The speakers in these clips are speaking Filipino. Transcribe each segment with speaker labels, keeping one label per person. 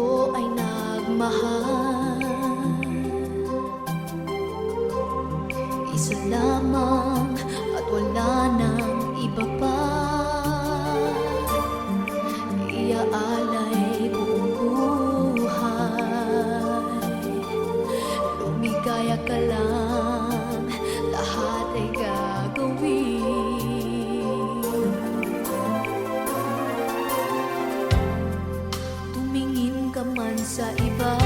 Speaker 1: ko ay nagmahal, isa lamang at wala nang iba pa. Iaalay buong buhay, lumigaya ka lang, lahat ay gagawin. Tumingin ka man sa iba,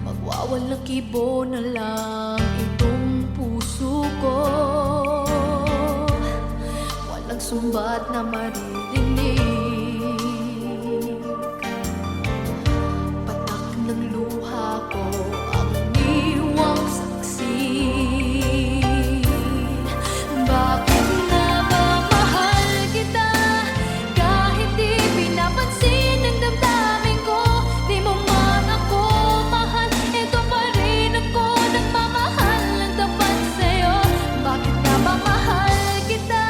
Speaker 1: magwawalang kibo na lang itong puso ko. Walang sumbat na maririnig, patak ng luha ko ang iniwang saksi. Bakit nga ba mahal kita, kahit di pinapansin ang damdamin ko? Di mo man ako mahal, ito pa rin ako nagmamahal ng tapat sa'yo. Bakit nga ba mahal kita,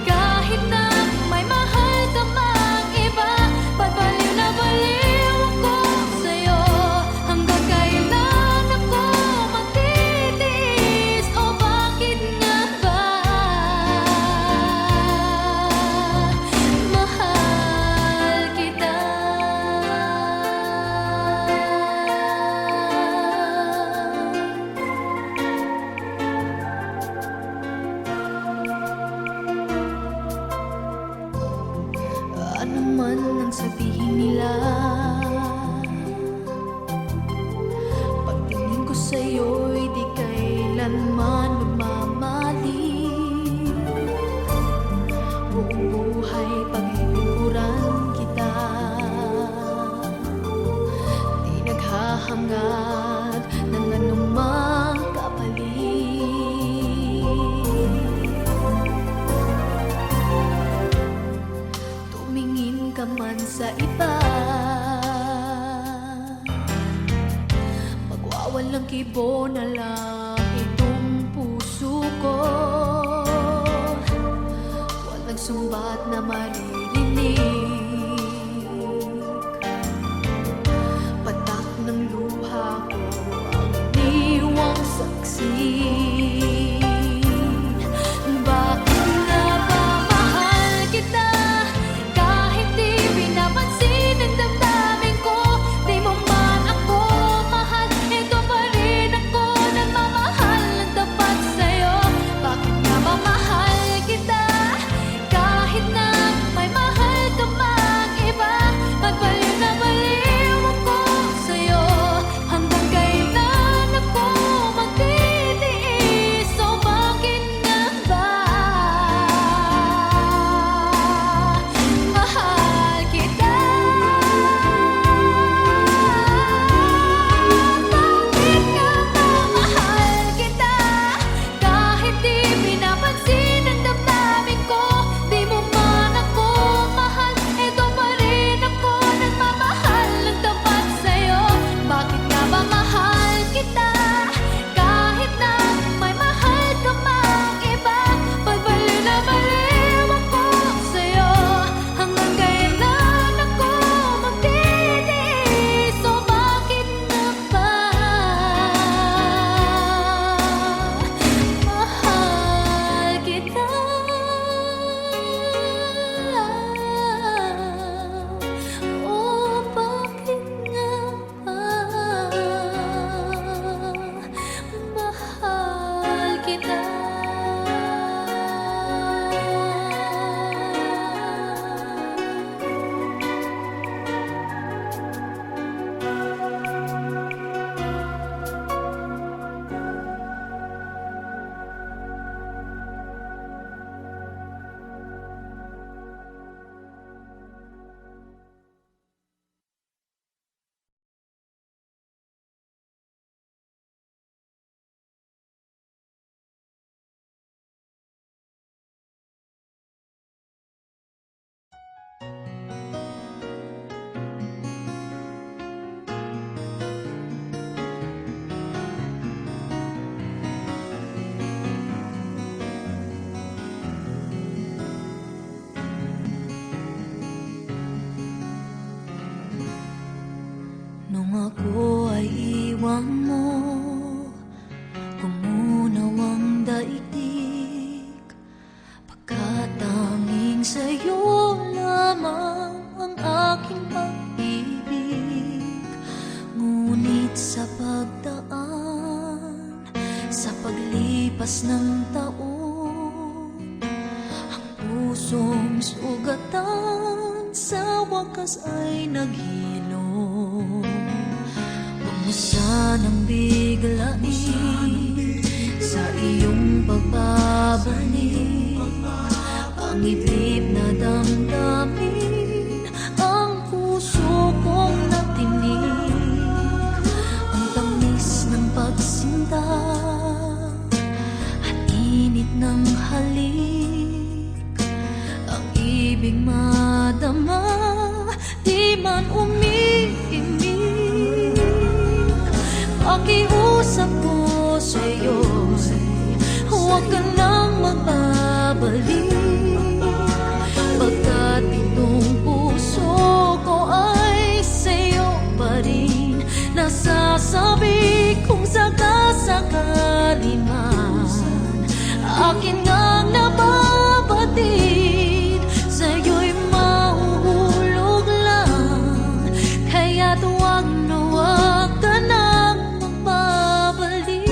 Speaker 1: kahit na may mahal ka mang iba? Ba't baliw na baliw ako sa'yo? Hanggang kailan ako magtitiis? O bakit nga ba mahal kita? Ano man ang sabihin nila, pagtingin ko sa'yo'y di kailanman lumamali. Buong buhay paglilingkuran kita, di naghahangad ng anumang kapalit. Tumingin ka man sa iba, magwawalang kibo na lang itong puso ko. Walang sumbat na maririnig, patak ng luha ko ang iniwang saksi. Bakit nga ba mahal kita, kahit di pinapansin ang damdamin ko? Di mo man ako mahal, ito pa rin ako nagmamahal ng tapat sa'yo. Bakit nga ba mahal kita, kahit na may mahal ka man
Speaker 2: wakas ay naghilom. Huwag mo sanang biglain sa iyong pagbabalik ang iblib na damdamin, ang puso kong natinig, ang tamis ng pagsinta at init ng halik, ang ibig madama, di man umiimik. Pakiusap ko sa'yo, huwag ka nang magbabalik, pagkat itong puso ko ay sa'yo pa rin. Nasasabi kung sakasakali man akin ngang nababatid, sa'yo'y mahuhulog lang, kaya't huwag na huwag ka nang magbabalik.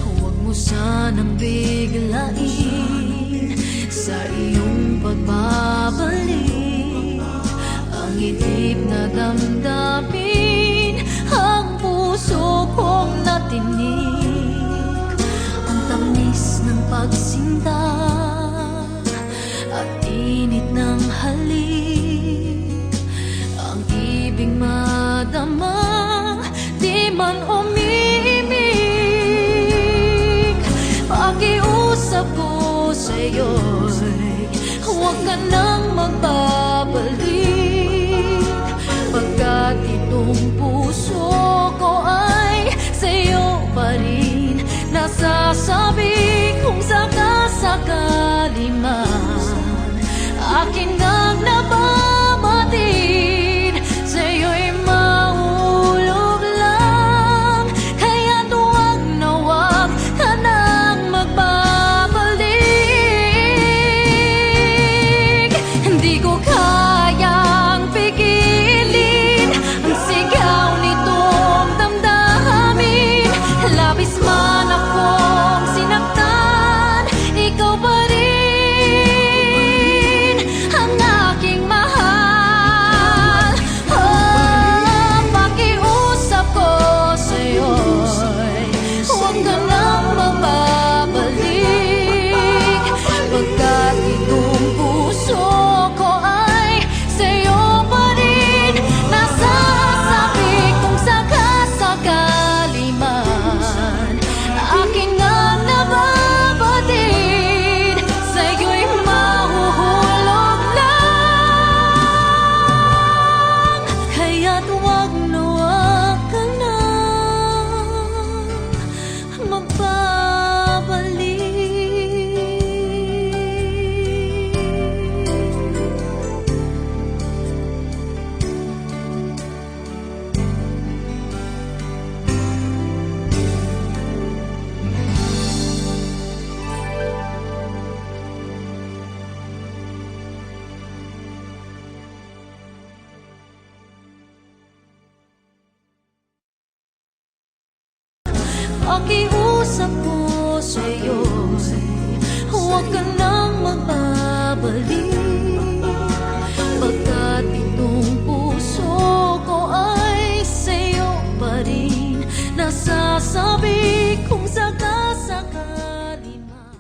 Speaker 2: Huwag mo sanang biglain sa iyong pagbabalik ang itlip na damdamin, ang puso kong natinig, ang tamis ng pagsinta at init ng halik, ang ibig madama, di man umiimik. Pakiusap ko sa'yo'y huwag ka nang magbabalik, pagkat itong puso ko ay sa'yo pa rin. Nasasabi kung sakasakali man akin ngang nababatid, sa'yo'y mahulog lang, kaya't huwag na huwag ka nang magbabalik. Hindi ko kayang pigilin ang sigaw nitong damdamin, labis man akong sinaktan, ikaw pa rin ang aking mahal. Oh, pakiusap ko sa'yo'y huwag ka nang magbabalik, pagkat itong puso ko ay sa'yo pa rin. Nasasabi kung sakasakali man akin ngang nababatid, sa'yo'y mahuhulog lang, kaya't huwag na huwag ka nang magbabalik. Pakiusap ko sa'yo, huwag ka nang magbabalik, pagkat itong puso ko ay sa'yo pa rin. Nasasabi kung sakasakali man.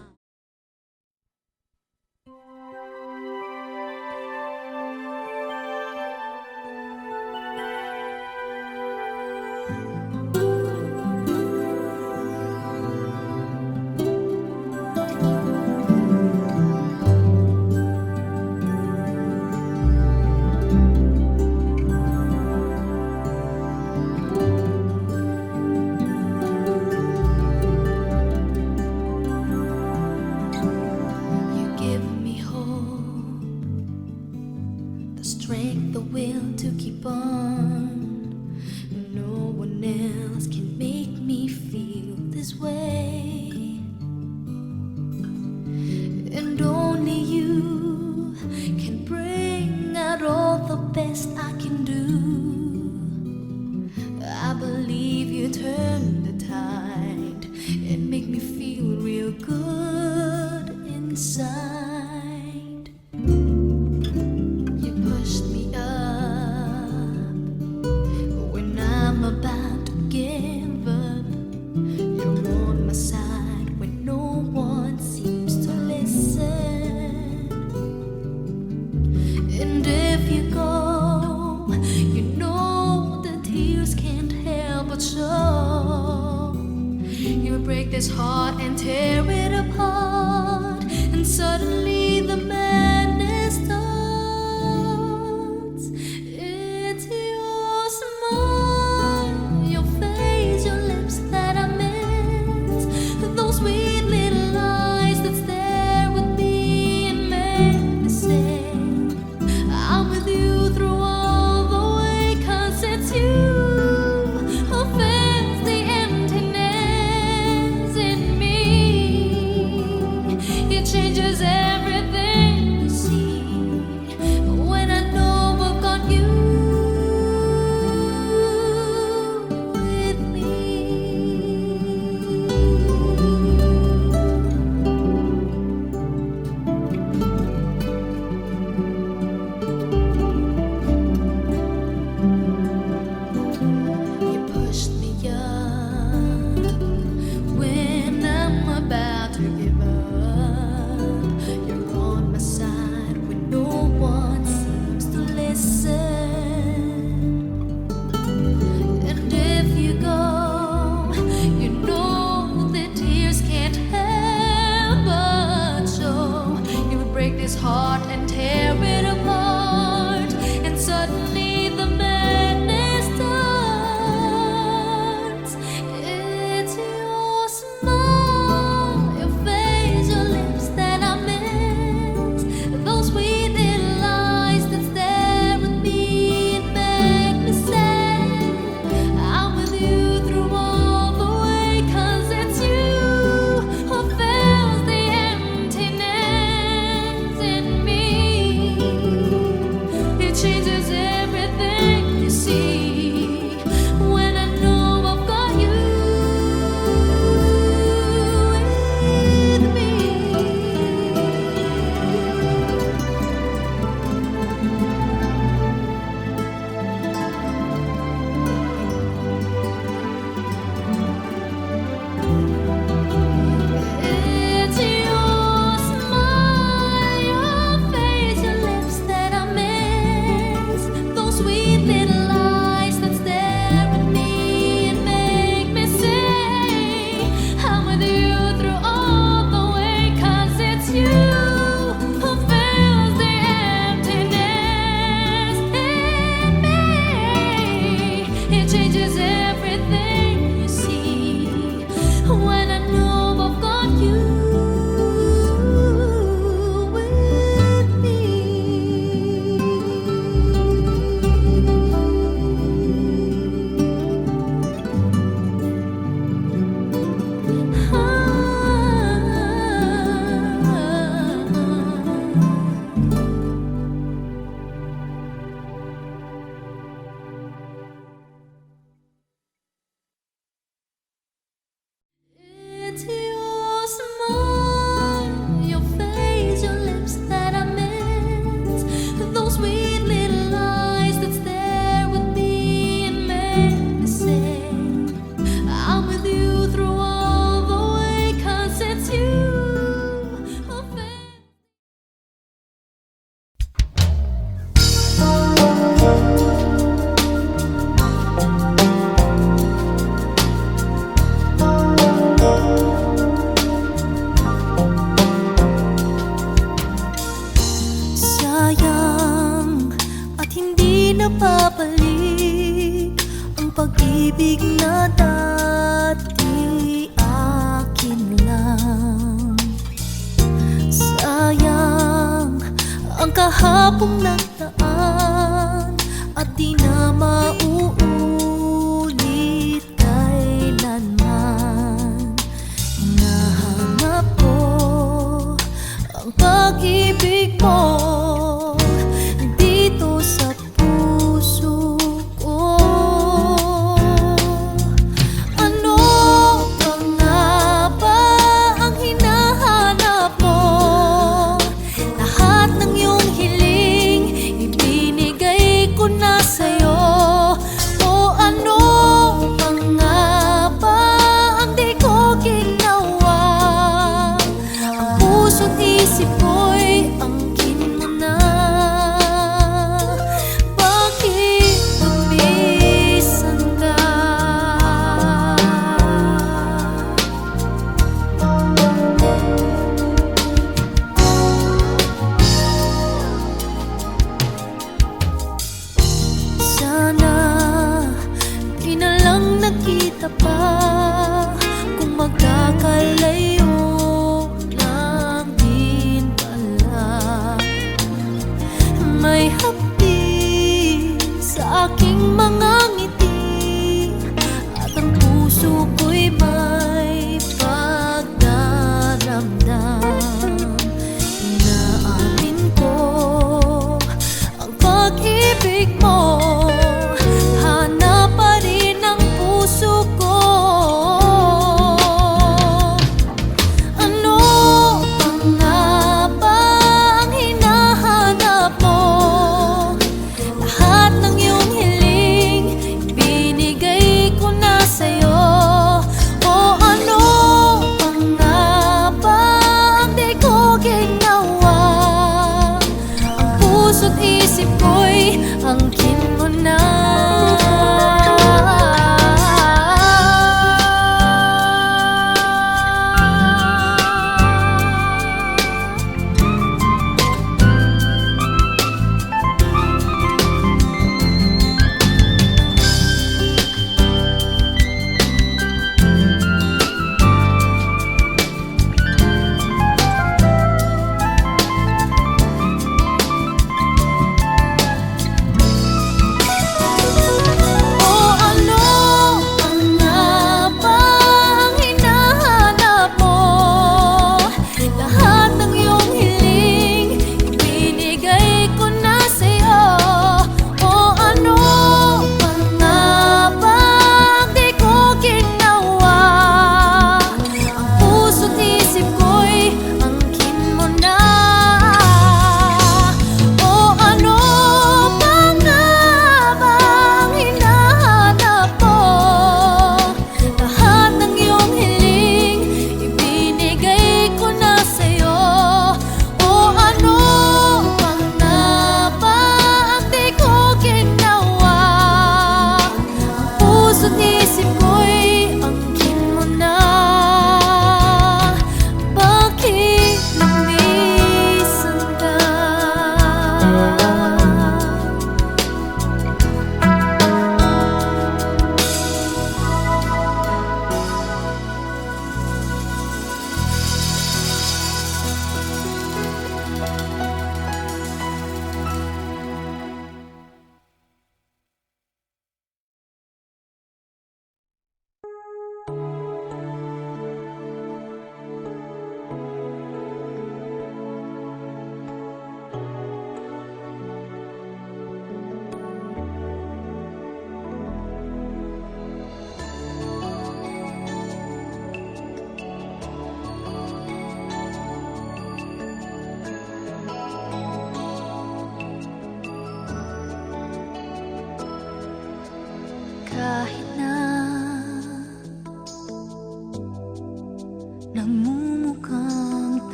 Speaker 1: this heart and tear it apart, and suddenly the madness starts. It's your smile, your face, your lips that I miss, those sweet little eyes that stare with me and make me say I'm with you through all the way, 'cause it's you who fills the emptiness in me. It changes everything you see when I know I've got you with me. You pushed me up when I'm about to give up. You're on my side when no one seems to listen. And if you go, you know that tears can't help but show. You would break this heart and tear it apart, and suddenly the madness starts. It's your smile, your face, your lips that I miss, those sweet little eyes that stare at me and make me say I'm with you through all the way, 'cause it's you who fills the emptiness in me. It changes everything you see when I know I've got you with me. It's your smile, your face, your lips that I miss, those sweet little eyes that stare at me and make me say I'm with you through all the way, 'cause it's you who fills the emptiness in me. It changes everything you see when I know I've got you with me. It's your smile, your face, your lips that I miss, those sweet little eyes that stare with me and make me say I'm with you through all the way, 'cause it's you who fills. Sayang at hindi napabalik ang pag-ibig na dati akin lang. Sayang ang kahapong nagdaan at di na mauulit kailanman. Hinahanap ko ang pag-ibig mo dito sa puso ko. Ano pa nga ba ang hinahanap mo? Lahat ng iyong hiling ibinigay ko na sa'yo. O ano pa nga ba ang di ko ginawa? Ang puso't isip ko'y ang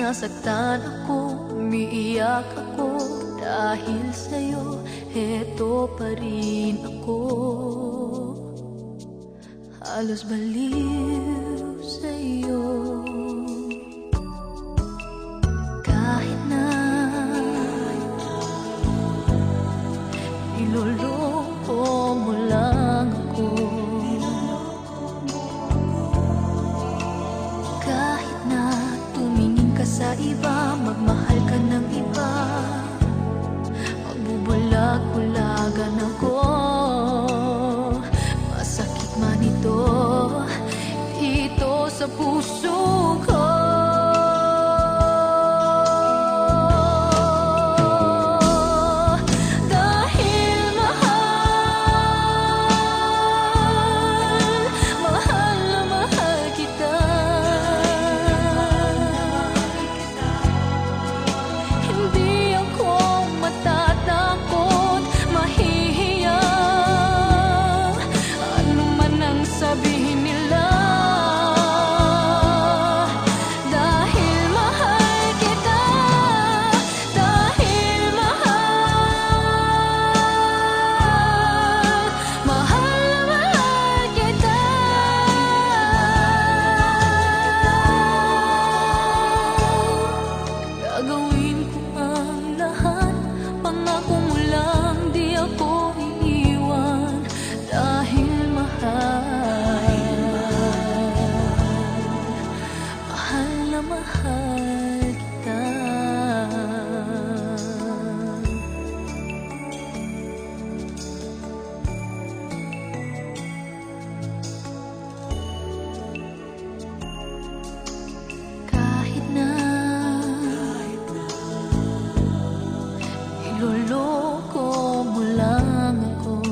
Speaker 2: Nasaktan ako, umiiyak ako, dahil sa'yo, heto pa rin ako. Halos baliw sa'yo. Kahit na niloloko mo lang ako, kahit na tumingin ka sa iba, magmahal ka ng iba, magbubulag-bulagan ako. Masakit man ito, ito sa puso ko. Dahil mahal, mahal na mahal kita. Hindi ako matatakot, mahihiya, ano man ang sabihin nila. Dahil mahal kita, dahil mahal, mahal na mahal kita. Gagawin ko ang lahat, pangako mo lang, di ako iiwan. Dahil mahal, mahal na mahal kita. Kahit na niloloko mo lang ako,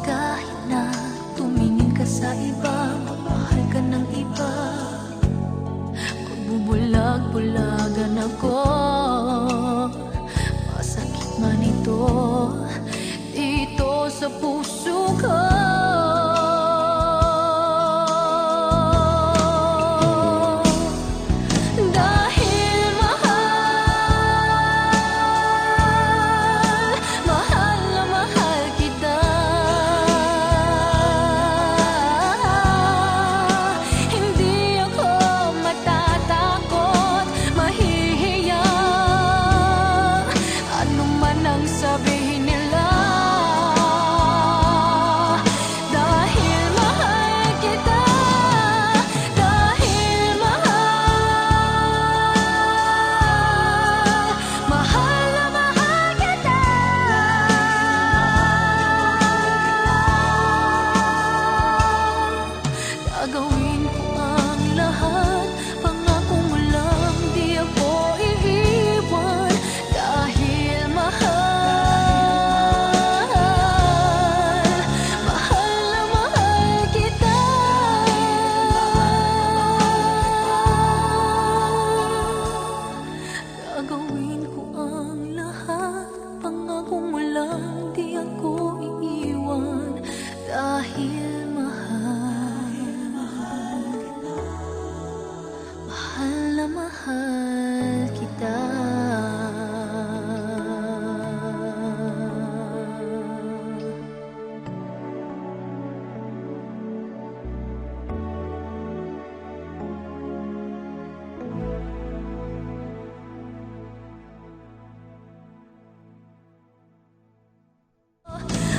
Speaker 2: kahit na tumingin ka sa iba, magmahal ka ng iba, magbubulag-bulagan ako. Masakit man ito, dito sa puso ko. Dahil mahal, mahal na mahal kita. Hindi ako matatakot, mahihiya, ano man ang sabihin nila. Dahil mahal kita, dahil mahal, mahal na mahal kita. Gagawin ko ang lahat, pangako mo lang, di ako iiwan. Dahil mahal, mahal na mahal kita. Gagawin ko ang lahat, pangako mo lang, di ako iiwan. Dahil mahal, mahal na mahal kita.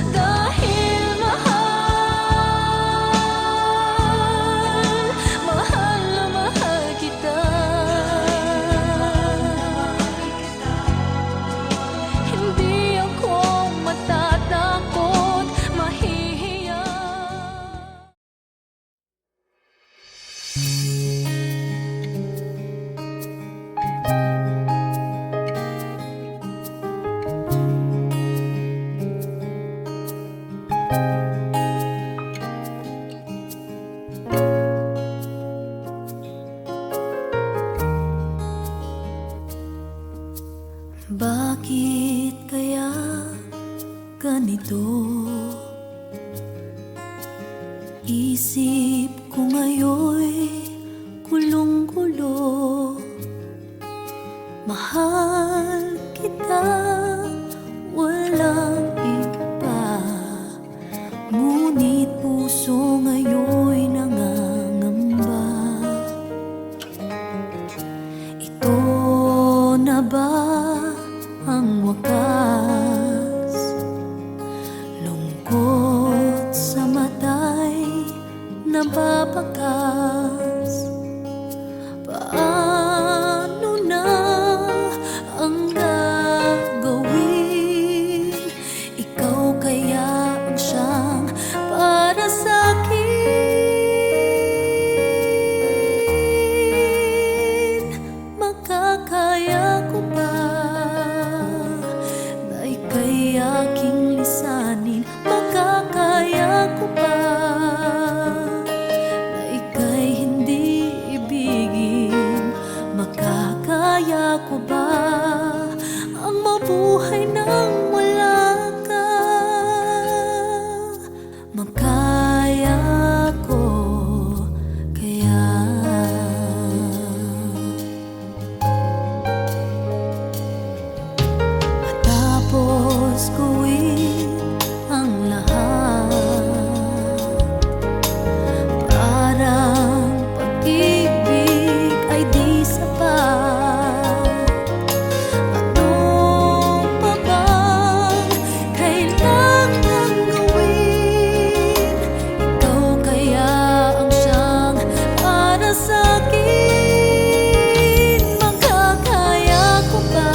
Speaker 2: Dahil mahal, mahal na mahal kita. Hindi ako matatakot, mahihiya. Bakit kaya ganito? Isip ko ngayon'y gulong-gulo. Mahal kita, walang iba. Ngunit puso ngayon'y nangangamba. Ito na ba ang wakas? Lungkot sa mata'y nababakas. Paano na ang gagawin? Ikaw kaya ang siyang para sa'kin. Makakaya ko ba na ika'y aking lisanin? Makakaya ko ba na ika'y hindi ibigin? Makakaya ko ba ang mabuhay nang wala ka? Makaya ko kaya? Matapos gawin ang lahat, parang pag-ibig ay di sapat. Ano pa bang kailangan gawin? Ikaw kaya ang siyang para sa'kin. Makakaya ko ba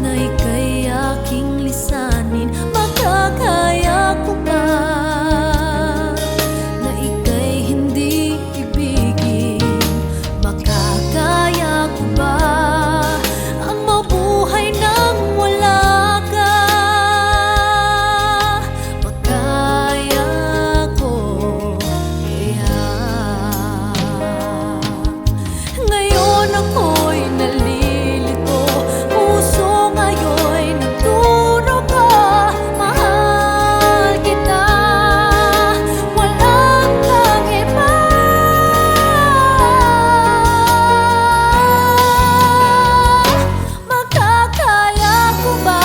Speaker 2: na ika'y aking lisanin? Makakaya ko ba na ika'y hindi ibigin? Makakaya ko ba ang mabuhay nang wala ka? Makaya ko kaya? Ngayon ako'y nalilito, puso ngayon'y nagturo ka. Mahal kita, walang kang iba. Makakaya ko ba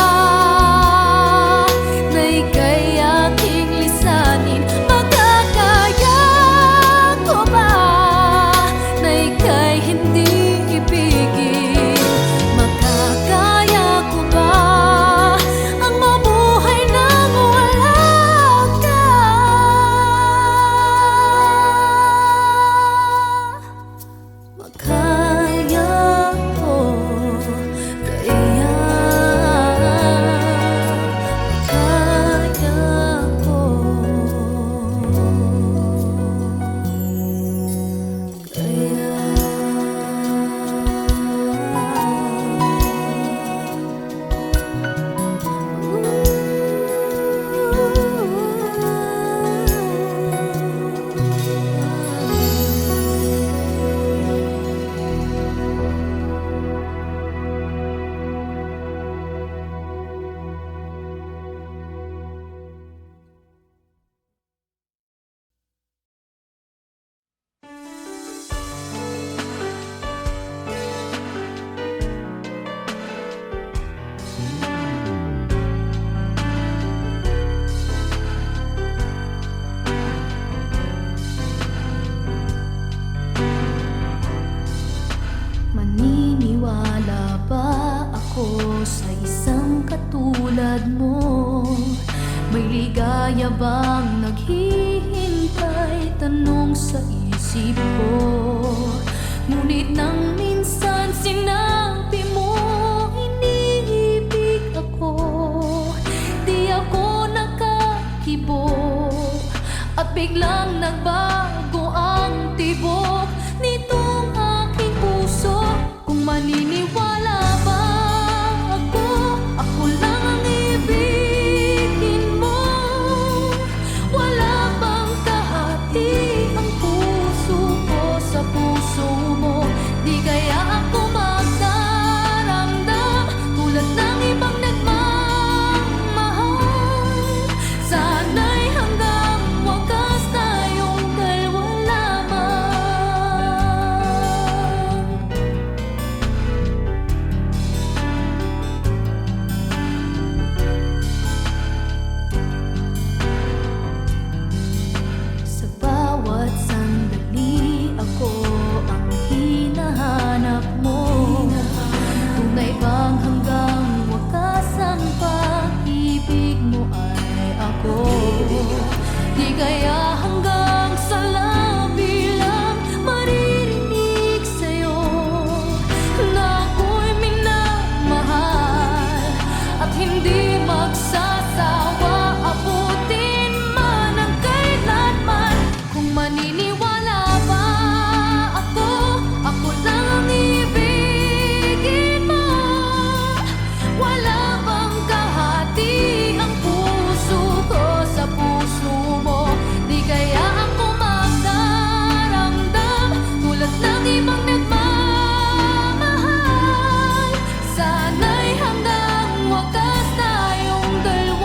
Speaker 2: na ika'y aking lisanin? Makakaya ko ba na ika'y hindi ibigin? Makakaya ko ba ang mabuhay nang wala ka? Makaya ko kaya? Makaya ko maniniwala ba ako sa isang katulad mo? May ligaya bang naghihintay? Tanong sa isip ko. Ngunit nang minsan sinabi mo iniibig ako, di ako nakakibo at biglang nagbago ang tibok nitong aking puso. Kung maniniwala ba ako, ako lang ang ibigin mo. Wala bang kahati ang puso ko sa puso mo? Di kaya ako magdaramdam tulad ng ibang nagmamahal? Sana'y hanggang wakas tayong
Speaker 1: At hindi magsasawa, abutin man ang kailanman. Kung maniniwala ba ako, ako lang ang ibigin mo. Wala bang kahati ang puso ko sa puso mo? Di kaya ako magdaramdam tulad ng ibang nagmamahal. Sana'y hanggang wakas tayong dalawa.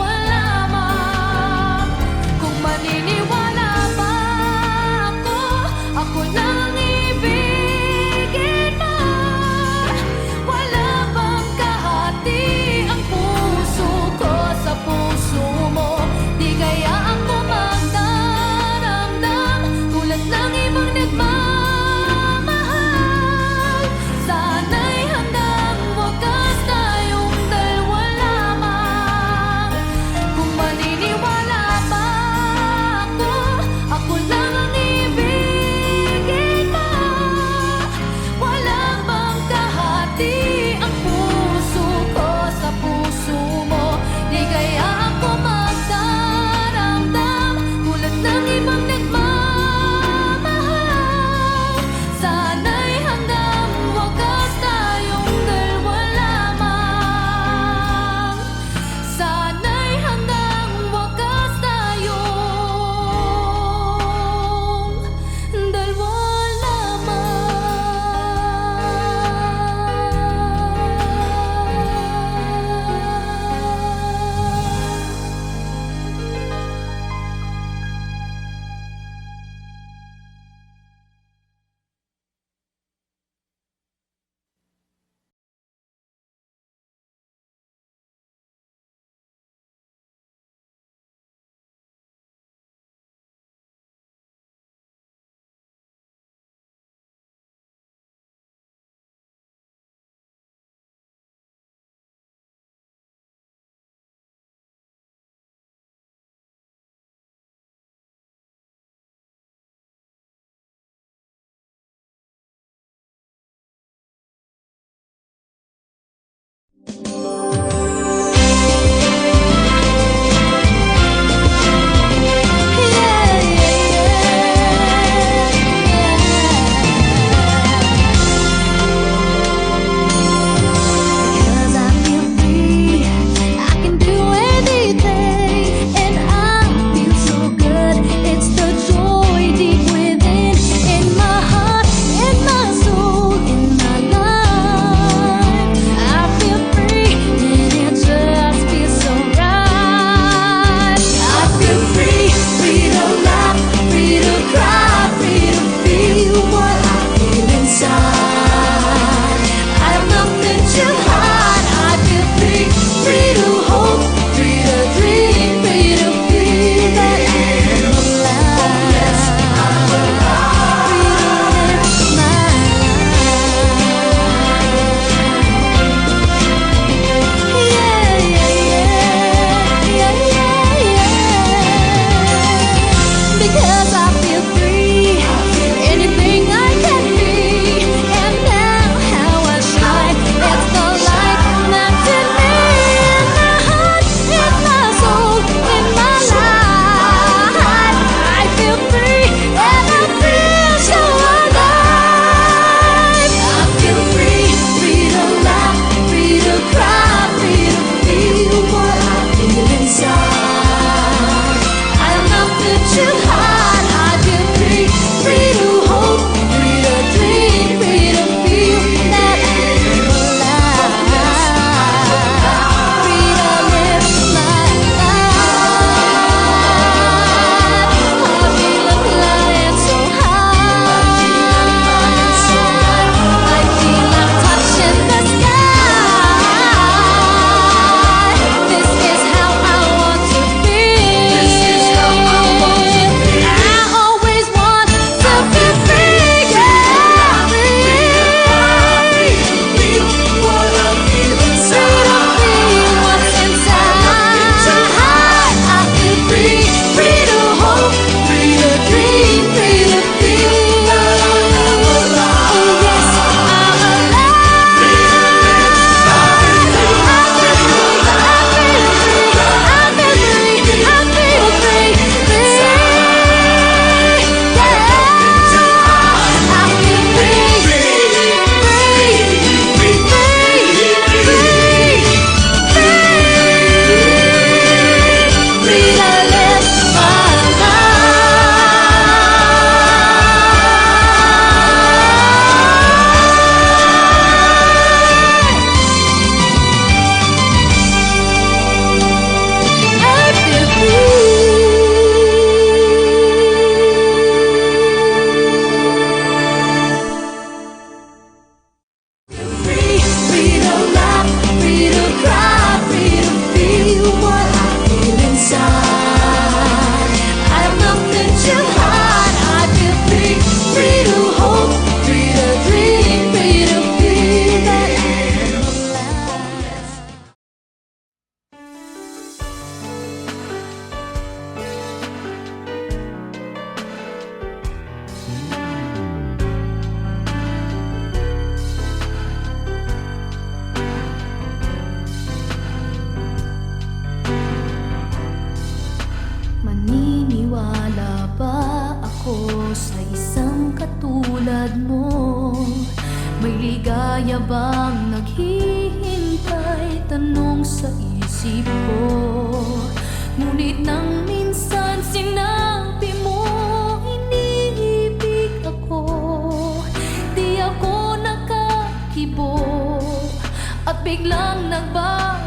Speaker 1: ako sa isang katulad mo? May ligaya bang naghihintay? Tanong sa isip ko. Ngunit nang minsan sinabi mo iniibig ako, di ako nakakibo at biglang nagbago